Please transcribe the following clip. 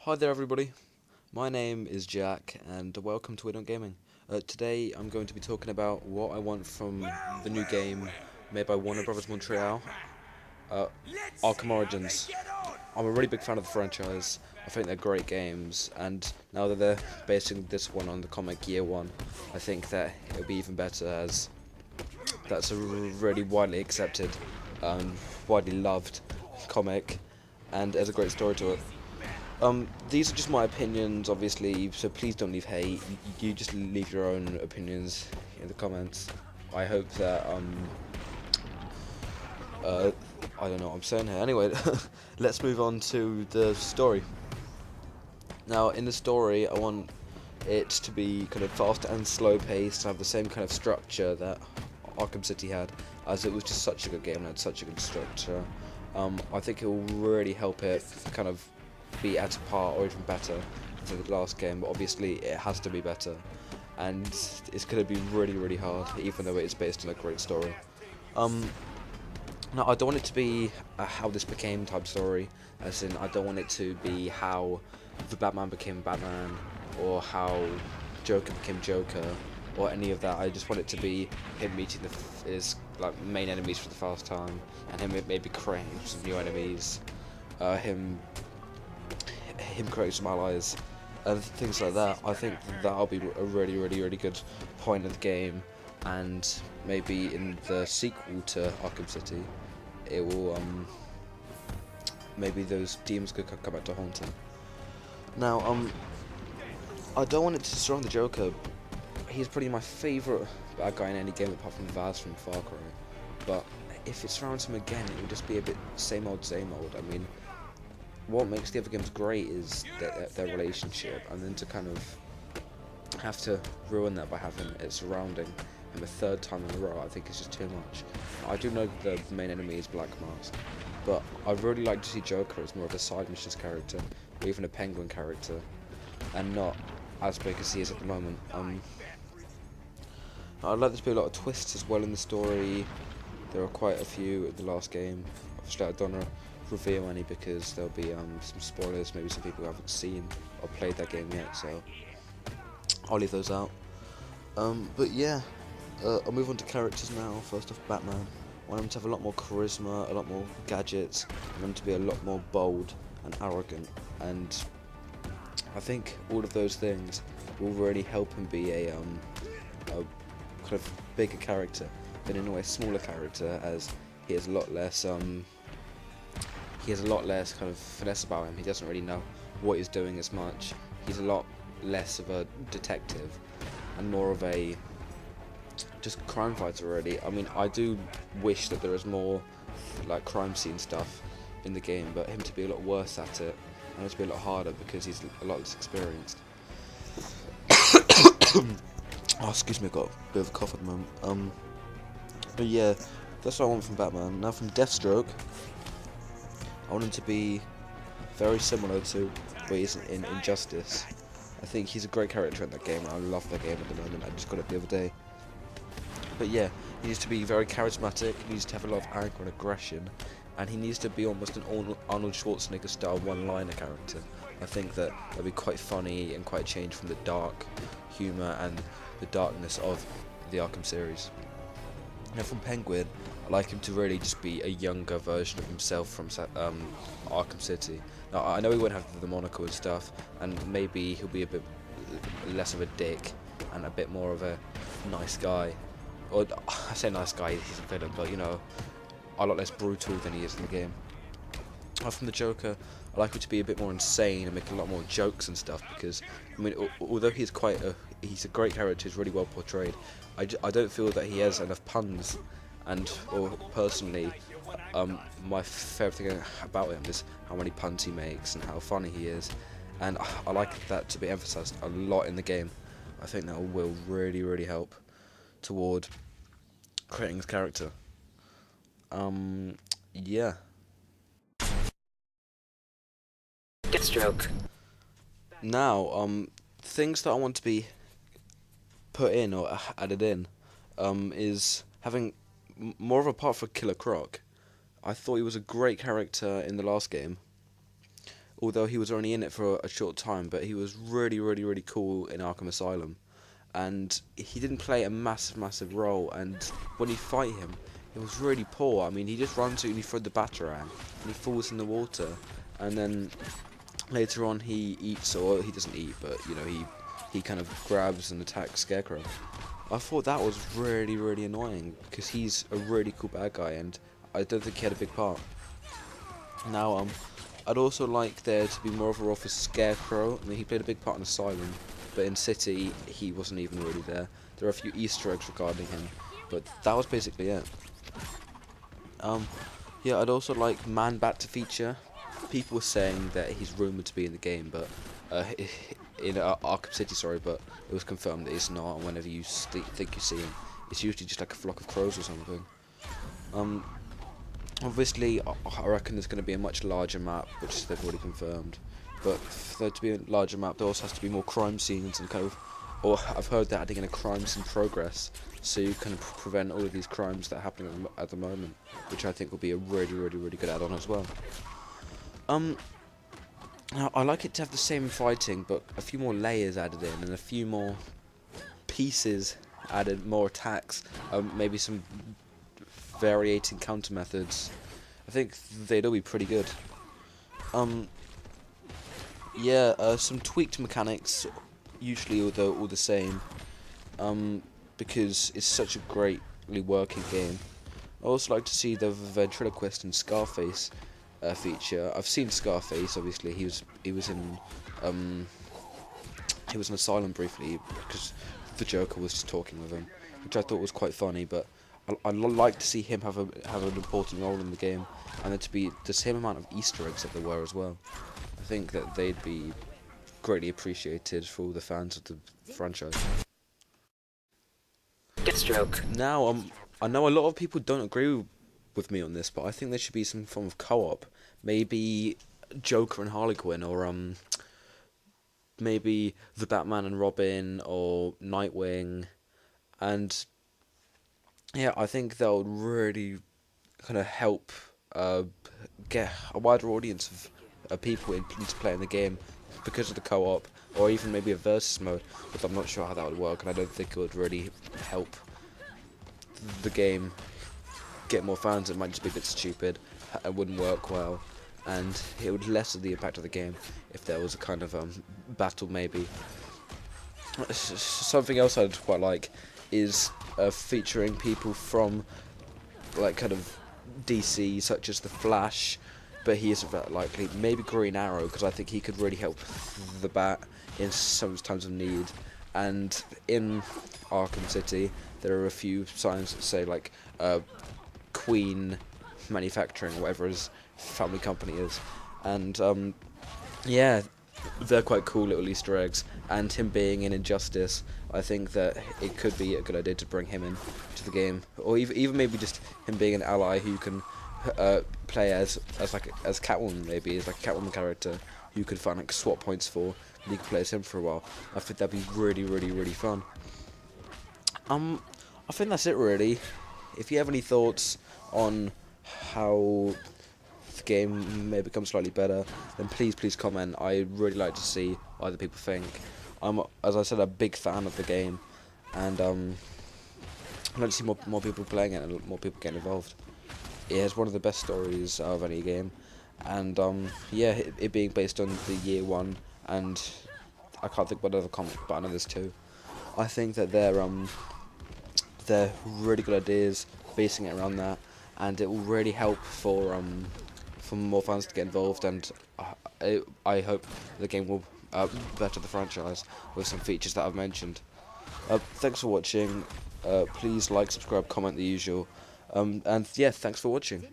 Hi there everybody, my name is Jack and welcome to WeDon't Gaming. Today I'm going to be talking about what I want from the new game made by Warner Brothers Montreal, uh, Arkham Origins. I'm a really big fan of the franchise. I think they're great games, and now that they're basing this one on the comic Year One, I think that it'll be even better, as that's a really widely accepted, widely loved comic, and there's a great story to it. These are just my opinions, obviously, so please don't leave hate. You just leave your own opinions in the comments. I hope that, I don't know what I'm saying here. Anyway, let's move on to the story. Now, in the story, I want it to be kind of fast and slow paced, have the same kind of structure that Arkham City had, as it was just such a good game and had such a good structure. I think it will really help it kind of be at a par or even better than the last game, but obviously it has to be better, and it's going to be really hard, even though it is based on a great story. Now I don't want it to be a how this became type story, as in I don't want it to be how the Batman became Batman, or how Joker became Joker, or any of that. I just want it to be him meeting his main enemies for the first time, and him maybe creating some new enemies, him creating some allies, and things like that. I think that'll be a really good point of the game, and maybe in the sequel to Arkham City, it will maybe those demons could come back to haunt him. Now I don't want it to surround the Joker. He's probably my favourite bad guy in any game apart from Vaz from Far Cry, but if it surrounds him again, it will just be a bit same old. I mean, what makes the other games great is their relationship, and then to kind of have to ruin that by having it surrounding him a third time in a row, I think it's just too much. I do know that the main enemy is Black Mask, but I'd really like to see Joker as more of a side missions character, or even a Penguin character, and not as big as he is at the moment. I'd like there to be a lot of twists as well in the story. There are quite a few in the last game. Obviously I don't know reveal any because there'll be some spoilers, maybe some people who haven't seen or played that game yet, so I'll leave those out. But yeah, I'll move on to characters now. First off, Batman. I want him to have a lot more charisma, a lot more gadgets, I want him to be a lot more bold and arrogant, and I think all of those things will really help him be a kind of bigger character than in a way smaller character, as he has a lot less kind of finesse about him. He doesn't really know what he's doing as much. He's a lot less of a detective and more of a just crime fighter, really. I mean, I do wish that there was more like crime scene stuff in the game, but him to be a lot worse at it and to be a lot harder because he's a lot less experienced. Oh, excuse me, I've got a bit of a cough at the moment. But yeah, that's what I want from Batman. Now from Deathstroke, I want him to be very similar to what he is in Injustice. I think he's a great character in that game, and I love that game at the moment. I just got it the other day. But yeah, he needs to be very charismatic, he needs to have a lot of anger and aggression, and he needs to be almost an Arnold Schwarzenegger style one-liner character. I think that would be quite funny and quite a change from the dark humour and the darkness of the Arkham series. Now from Penguin, I like him to really just be a younger version of himself from Arkham City. Now I know he won't have the monocle and stuff, and maybe he'll be a bit less of a dick and a bit more of a nice guy. Or I say nice guy, he's a villain, but you know, a lot less brutal than he is in the game. From the Joker, I like him to be a bit more insane and make a lot more jokes and stuff, because I mean, although he's a great character, he's really well portrayed, I don't feel that he has enough puns, or personally, my favourite thing about him is how many puns he makes and how funny he is, and I like that to be emphasised a lot in the game. I think that will really help toward creating his character. Yeah. Deathstroke. Now, things that I want to be put in or added in, is having more of a part for Killer Croc. I thought he was a great character in the last game, although he was only in it for a short time, but he was really cool in Arkham Asylum. And he didn't play a massive role, and when you fight him, it was really poor. I mean, he just runs and he throws the batarang, and he falls in the water, and then later on he eats, or he doesn't eat, but you know, he kind of grabs and attacks Scarecrow. I thought that was really annoying, because he's a really cool bad guy, and I don't think he had a big part. Now, I'd also like there to be more of a role for Scarecrow. I mean, he played a big part in Asylum, but in City, he wasn't even really there. There are a few Easter eggs regarding him, but that was basically it. Yeah, I'd also like Man-Bat to feature. People were saying that he's rumoured to be in the game, but in Arkham City, sorry, but it was confirmed that he's not. And whenever you think you see him, it's usually just like a flock of crows or something. Obviously, I reckon there's going to be a much larger map, which they've already confirmed. But for there to be a larger map, there also has to be more crime scenes and kind of, or I've heard they're adding in a crime scene progress, so you can prevent all of these crimes that are happening at the moment, which I think will be a really good add-on as well. Now I like it to have the same fighting, but a few more layers added in, and a few more pieces added, more attacks, maybe some variating counter methods. I think they'd all be pretty good. Yeah, some tweaked mechanics, usually although all the same, because it's such a greatly working game. I also like to see the ventriloquist and Scarface feature. I've seen Scarface. Obviously, he was in Asylum briefly because the Joker was just talking with him, which I thought was quite funny. But I'd like to see him have an important role in the game, and there to be the same amount of Easter eggs that there were as well. I think that they'd be greatly appreciated for all the fans of the franchise. Deathstroke. Now, I know a lot of people don't agree with me on this, but I think there should be some form of co-op. Maybe Joker and Harley Quinn, or maybe the Batman and Robin, or Nightwing, and yeah, I think that would really kind of help get a wider audience of people into playing the game because of the co-op, or even maybe a versus mode, but I'm not sure how that would work, and I don't think it would really help the game get more fans. It might just be a bit stupid, it wouldn't work well, and it would lessen the impact of the game if there was a kind of battle maybe. Something else I'd quite like is featuring people from like kind of DC, such as the Flash, but he isn't that likely. Maybe Green Arrow, because I think he could really help the Bat in some times of need. And in Arkham City, there are a few signs that say like Queen Manufacturing, whatever his family company is, and yeah, they're quite cool little Easter eggs. And him being in Injustice, I think that it could be a good idea to bring him in to the game, or even maybe just him being an ally who can play as Catwoman, maybe as like a Catwoman character who could find like swap points for, and you could play as him for a while. I think that'd be really fun. I think that's it really. If you have any thoughts on how the game may become slightly better, then please comment. I'd really like to see what other people think. I'm, as I said, a big fan of the game, and I'd like to see more people playing it and more people getting involved. It has one of the best stories of any game, and yeah, it being based on the year one, and I can't think what other comic, but I know there's two. I think that they're really good ideas, basing it around that, and it will really help for more fans to get involved, and I hope the game will better the franchise with some features that I've mentioned. Thanks for watching. Please like, subscribe, comment, the usual. And yeah, thanks for watching.